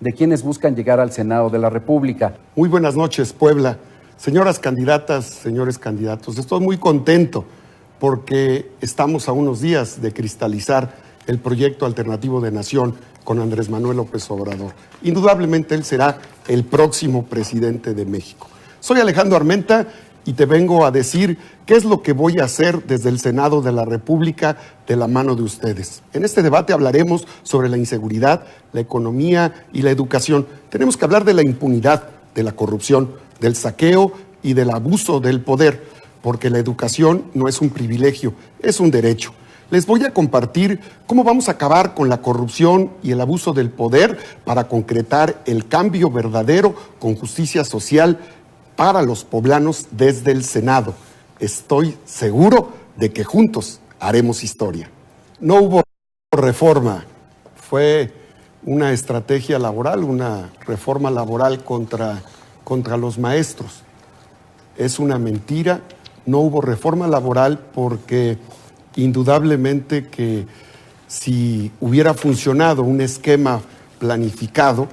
de quienes buscan llegar al Senado de la República. Muy buenas noches, Puebla. Señoras candidatas, señores candidatos, estoy muy contento porque estamos a unos días de cristalizar el proyecto alternativo de nación con Andrés Manuel López Obrador. Indudablemente él será el próximo presidente de México. Soy Alejandro Armenta y te vengo a decir qué es lo que voy a hacer desde el Senado de la República de la mano de ustedes. En este debate hablaremos sobre la inseguridad, la economía y la educación. Tenemos que hablar de la impunidad, de la corrupción, del saqueo y del abuso del poder, porque la educación no es un privilegio, es un derecho. Les voy a compartir cómo vamos a acabar con la corrupción y el abuso del poder para concretar el cambio verdadero con justicia social para los poblanos desde el Senado. Estoy seguro de que juntos haremos historia. No hubo reforma, fue una estrategia laboral, una reforma laboral contra los maestros. Es una mentira, no hubo reforma laboral porque indudablemente que si hubiera funcionado un esquema planificado,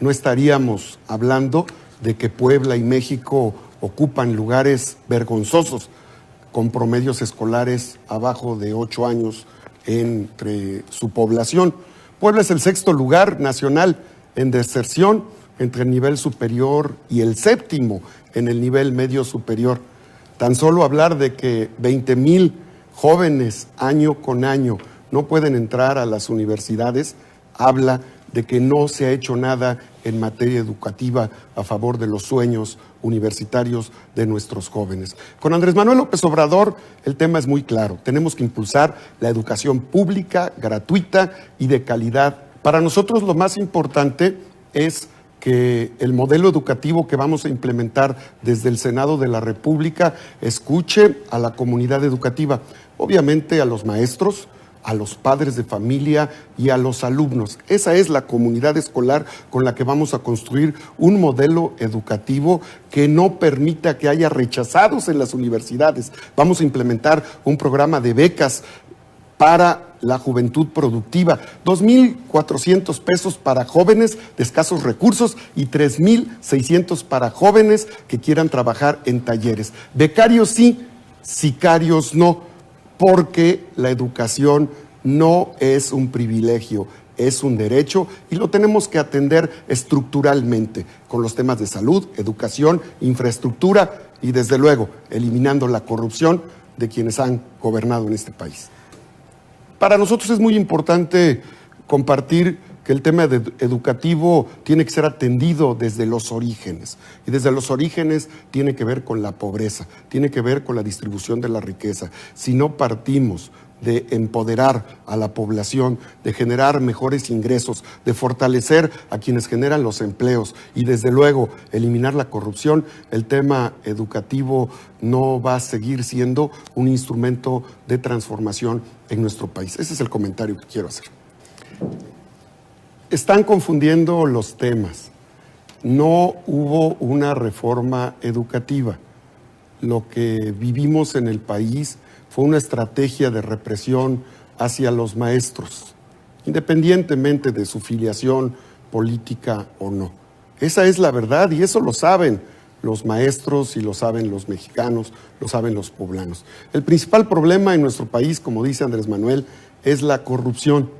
no estaríamos hablando de que Puebla y México ocupan lugares vergonzosos con promedios escolares abajo de 8 años entre su población. Puebla es el 6º lugar nacional en deserción entre el nivel superior y el 7º en el nivel medio superior. Tan solo hablar de que 20,000 jóvenes año con año no pueden entrar a las universidades habla de que no se ha hecho nada en materia educativa a favor de los sueños universitarios de nuestros jóvenes. Con Andrés Manuel López Obrador el tema es muy claro. Tenemos que impulsar la educación pública, gratuita y de calidad. Para nosotros lo más importante es que el modelo educativo que vamos a implementar desde el Senado de la República escuche a la comunidad educativa, obviamente a los maestros, a los padres de familia y a los alumnos. Esa es la comunidad escolar con la que vamos a construir un modelo educativo que no permita que haya rechazados en las universidades. Vamos a implementar un programa de becas para la juventud productiva, 2,400 pesos para jóvenes de escasos recursos y 3,600 para jóvenes que quieran trabajar en talleres. Becarios sí, sicarios no, porque la educación no es un privilegio, es un derecho y lo tenemos que atender estructuralmente con los temas de salud, educación, infraestructura y desde luego eliminando la corrupción de quienes han gobernado en este país. Para nosotros es muy importante compartir que el tema educativo tiene que ser atendido desde los orígenes. Y desde los orígenes tiene que ver con la pobreza, tiene que ver con la distribución de la riqueza. Si no partimos de empoderar a la población, de generar mejores ingresos, de fortalecer a quienes generan los empleos y desde luego eliminar la corrupción, el tema educativo no va a seguir siendo un instrumento de transformación en nuestro país. Ese es el comentario que quiero hacer. Están confundiendo los temas. No hubo una reforma educativa. Lo que vivimos en el país fue una estrategia de represión hacia los maestros, independientemente de su filiación política o no. Esa es la verdad y eso lo saben los maestros y lo saben los mexicanos, lo saben los poblanos. El principal problema en nuestro país, como dice Andrés Manuel, es la corrupción.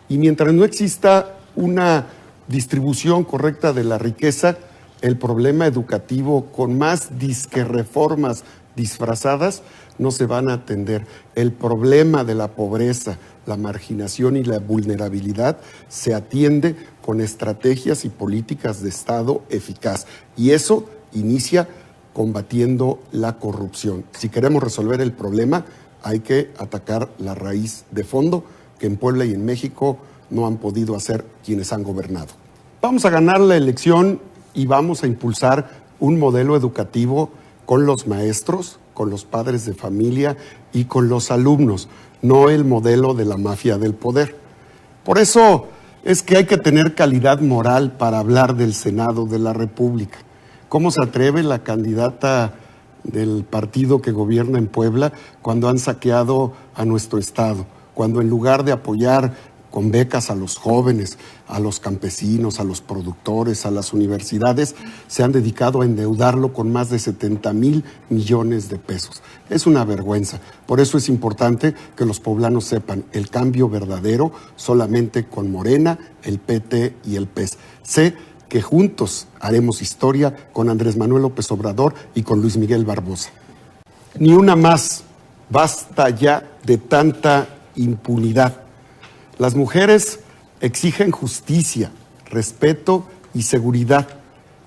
Y mientras no exista una distribución correcta de la riqueza, el problema educativo, con más disque reformas disfrazadas, no se van a atender. El problema de la pobreza, la marginación y la vulnerabilidad se atiende con estrategias y políticas de Estado eficaz. Y eso inicia combatiendo la corrupción. Si queremos resolver el problema, hay que atacar la raíz de fondo, que en Puebla y en México no han podido hacer quienes han gobernado. Vamos a ganar la elección y vamos a impulsar un modelo educativo con los maestros, con los padres de familia y con los alumnos, no el modelo de la mafia del poder. Por eso es que hay que tener calidad moral para hablar del Senado de la República. ¿Cómo se atreve la candidata del partido que gobierna en Puebla cuando han saqueado a nuestro estado? Cuando en lugar de apoyar con becas a los jóvenes, a los campesinos, a los productores, a las universidades, se han dedicado a endeudarlo con más de 70,000 millones de pesos. Es una vergüenza. Por eso es importante que los poblanos sepan el cambio verdadero solamente con Morena, el PT y el PES. Sé que juntos haremos historia con Andrés Manuel López Obrador y con Luis Miguel Barbosa. Ni una más. Basta ya de tanta impunidad. Las mujeres exigen justicia, respeto y seguridad,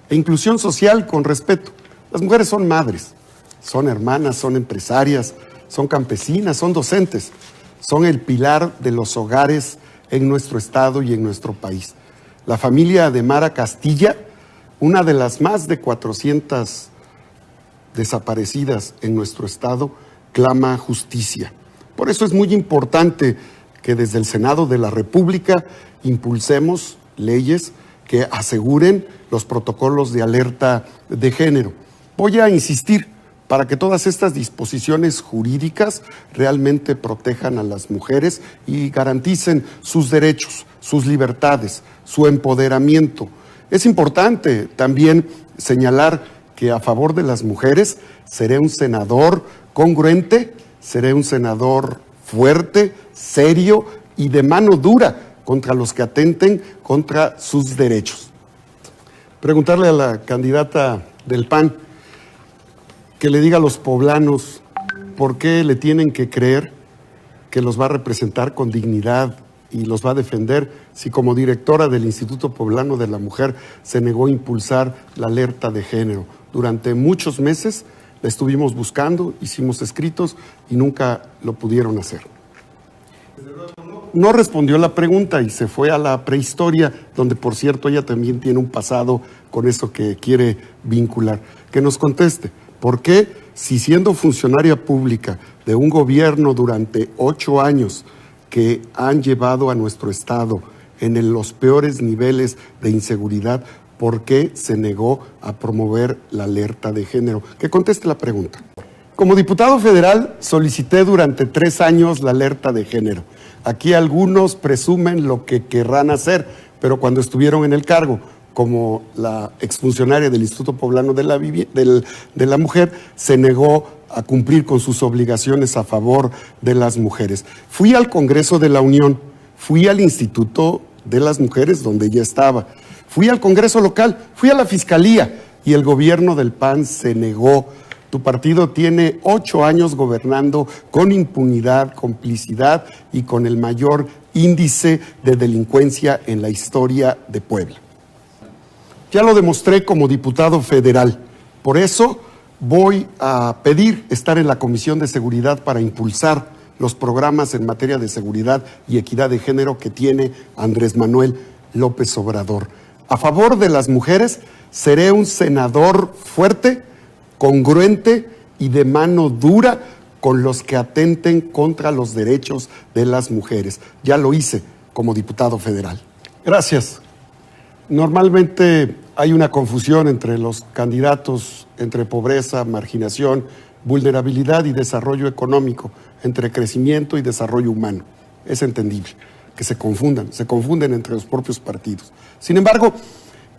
e inclusión social con respeto. Las mujeres son madres, son hermanas, son empresarias, son campesinas, son docentes, son el pilar de los hogares en nuestro estado y en nuestro país. La familia de Mara Castilla, una de las más de 400 desaparecidas en nuestro estado, clama justicia. Por eso es muy importante que desde el Senado de la República impulsemos leyes que aseguren los protocolos de alerta de género. Voy a insistir para que todas estas disposiciones jurídicas realmente protejan a las mujeres y garanticen sus derechos, sus libertades, su empoderamiento. Es importante también señalar que a favor de las mujeres seré un senador congruente, seré un senador fuerte, serio y de mano dura contra los que atenten contra sus derechos. Preguntarle a la candidata del PAN que le diga a los poblanos por qué le tienen que creer que los va a representar con dignidad y los va a defender si como directora del Instituto Poblano de la Mujer se negó a impulsar la alerta de género. Durante muchos meses la estuvimos buscando, hicimos escritos y nunca lo pudieron hacer. No respondió la pregunta y se fue a la prehistoria, donde por cierto ella también tiene un pasado con eso que quiere vincular. Que nos conteste, ¿por qué si siendo funcionaria pública de un gobierno durante 8 años que han llevado a nuestro estado en los peores niveles de inseguridad, por qué se negó a promover la alerta de género? Que conteste la pregunta. Como diputado federal solicité durante 3 años la alerta de género. Aquí algunos presumen lo que querrán hacer, pero cuando estuvieron en el cargo, como la exfuncionaria del Instituto Poblano de la Mujer, se negó a cumplir con sus obligaciones a favor de las mujeres. Fui al Congreso de la Unión, fui al Instituto de las Mujeres, donde ella estaba, fui al Congreso local, fui a la Fiscalía y el gobierno del PAN se negó. Tu partido tiene 8 años gobernando con impunidad, complicidad y con el mayor índice de delincuencia en la historia de Puebla. Ya lo demostré como diputado federal. Por eso voy a pedir estar en la Comisión de Seguridad para impulsar los programas en materia de seguridad y equidad de género que tiene Andrés Manuel López Obrador. A favor de las mujeres, seré un senador fuerte, congruente y de mano dura con los que atenten contra los derechos de las mujeres. Ya lo hice como diputado federal. Gracias. Normalmente hay una confusión entre los candidatos, entre pobreza, marginación, vulnerabilidad y desarrollo económico, entre crecimiento y desarrollo humano. Es entendible que se confunden entre los propios partidos. Sin embargo,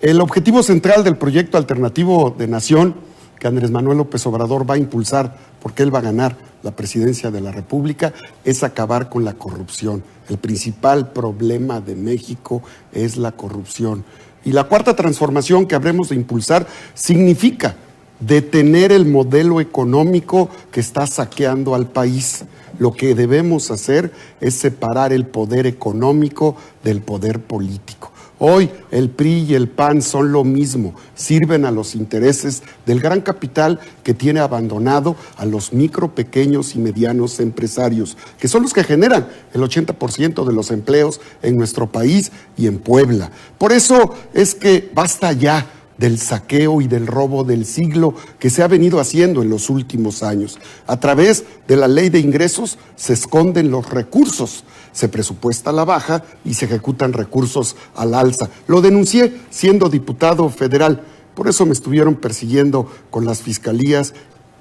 el objetivo central del proyecto alternativo de nación que Andrés Manuel López Obrador va a impulsar, porque él va a ganar la presidencia de la República, es acabar con la corrupción. El principal problema de México es la corrupción. Y la cuarta transformación que habremos de impulsar significa detener el modelo económico que está saqueando al país. Lo que debemos hacer es separar el poder económico del poder político. Hoy el PRI y el PAN son lo mismo, sirven a los intereses del gran capital que tiene abandonado a los micro, pequeños y medianos empresarios, que son los que generan el 80% de los empleos en nuestro país y en Puebla. Por eso es que basta ya del saqueo y del robo del siglo que se ha venido haciendo en los últimos años. A través de la ley de ingresos se esconden los recursos, se presupuesta a la baja y se ejecutan recursos al alza. Lo denuncié siendo diputado federal, por eso me estuvieron persiguiendo con las fiscalías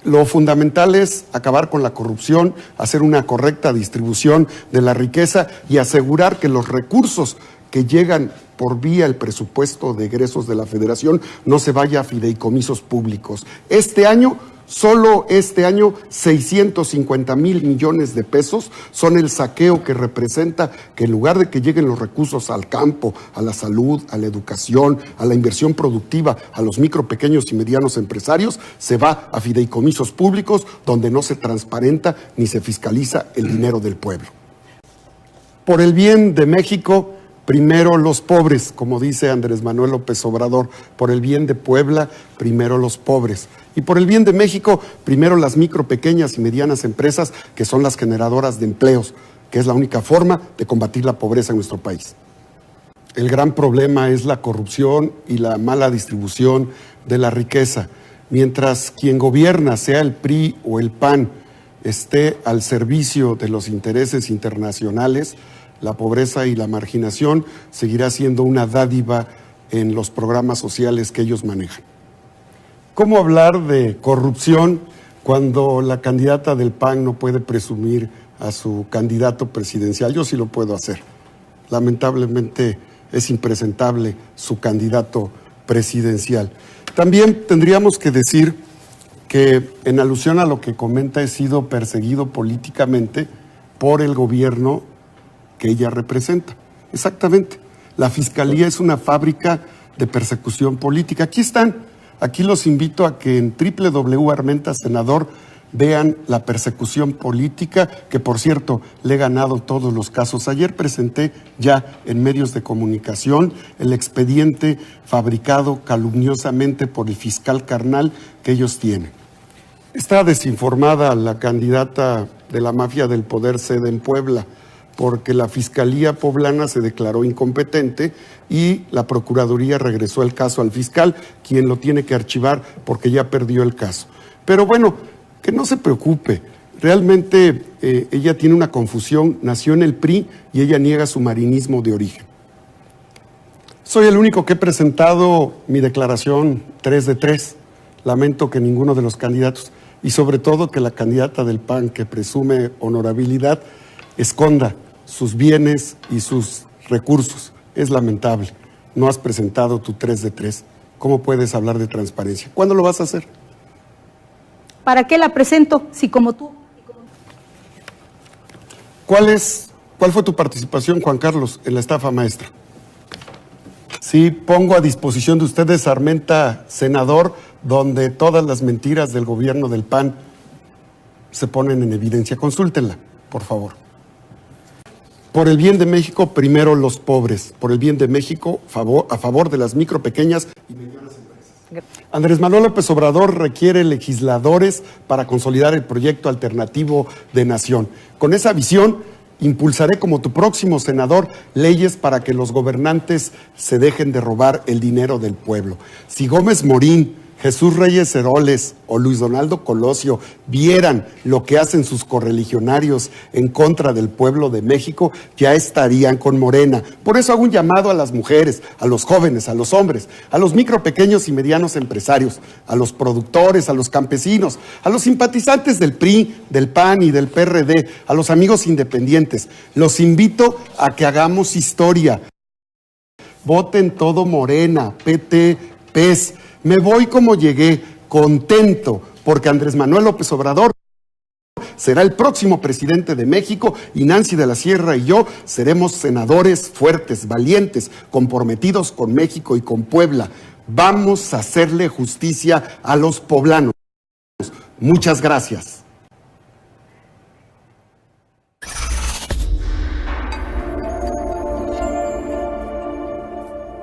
Lo fundamental es acabar con la corrupción, hacer una correcta distribución de la riqueza y asegurar que los recursos que llegan por vía el presupuesto de egresos de la Federación no se vaya a fideicomisos públicos. Solo este año, 650,000 millones de pesos son el saqueo que representa que en lugar de que lleguen los recursos al campo, a la salud, a la educación, a la inversión productiva, a los micro, pequeños y medianos empresarios, se va a fideicomisos públicos donde no se transparenta ni se fiscaliza el dinero del pueblo. Por el bien de México, primero los pobres, como dice Andrés Manuel López Obrador. Por el bien de Puebla, primero los pobres. Y por el bien de México, primero las micro, pequeñas y medianas empresas, que son las generadoras de empleos, que es la única forma de combatir la pobreza en nuestro país. El gran problema es la corrupción y la mala distribución de la riqueza. Mientras quien gobierna, sea el PRI o el PAN, esté al servicio de los intereses internacionales, la pobreza y la marginación seguirá siendo una dádiva en los programas sociales que ellos manejan. ¿Cómo hablar de corrupción cuando la candidata del PAN no puede presumir a su candidato presidencial? Yo sí lo puedo hacer. Lamentablemente es impresentable su candidato presidencial. También tendríamos que decir que, en alusión a lo que comenta, he sido perseguido políticamente por el gobierno que ella representa. Exactamente. La Fiscalía es una fábrica de persecución política. Aquí están. Aquí los invito a que en www.armentasenador vean la persecución política, que por cierto le he ganado todos los casos. Ayer presenté ya en medios de comunicación el expediente fabricado calumniosamente por el fiscal carnal que ellos tienen. Está desinformada la candidata de la mafia del poder sede en Puebla, porque la Fiscalía Poblana se declaró incompetente y la Procuraduría regresó el caso al fiscal, quien lo tiene que archivar porque ya perdió el caso. Pero bueno, que no se preocupe, realmente ella tiene una confusión, nació en el PRI y ella niega su marinismo de origen. Soy el único que he presentado mi declaración 3 de 3. Lamento que ninguno de los candidatos, y sobre todo que la candidata del PAN, que presume honorabilidad, esconda sus bienes y sus recursos. Es lamentable. No has presentado tu 3 de 3. ¿Cómo puedes hablar de transparencia? ¿Cuándo lo vas a hacer? ¿Para qué la presento si como tú? ¿Cuál fue tu participación, Juan Carlos, en la estafa maestra? Sí, pongo a disposición de ustedes Armenta Senador, donde todas las mentiras del gobierno del PAN se ponen en evidencia. Consúltenla, por favor. Por el bien de México, primero los pobres. Por el bien de México, a favor de las micro, pequeñas y medianas empresas. Andrés Manuel López Obrador requiere legisladores para consolidar el proyecto alternativo de nación. Con esa visión, impulsaré como tu próximo senador leyes para que los gobernantes se dejen de robar el dinero del pueblo. Si Gómez Morín, Jesús Reyes Heroles o Luis Donaldo Colosio vieran lo que hacen sus correligionarios en contra del pueblo de México, ya estarían con Morena. Por eso hago un llamado a las mujeres, a los jóvenes, a los hombres, a los micro, pequeños y medianos empresarios, a los productores, a los campesinos, a los simpatizantes del PRI, del PAN y del PRD, a los amigos independientes. Los invito a que hagamos historia. Voten todo Morena, PT, PES. Me voy como llegué, contento, porque Andrés Manuel López Obrador será el próximo presidente de México y Nancy de la Sierra y yo seremos senadores fuertes, valientes, comprometidos con México y con Puebla. Vamos a hacerle justicia a los poblanos. Muchas gracias.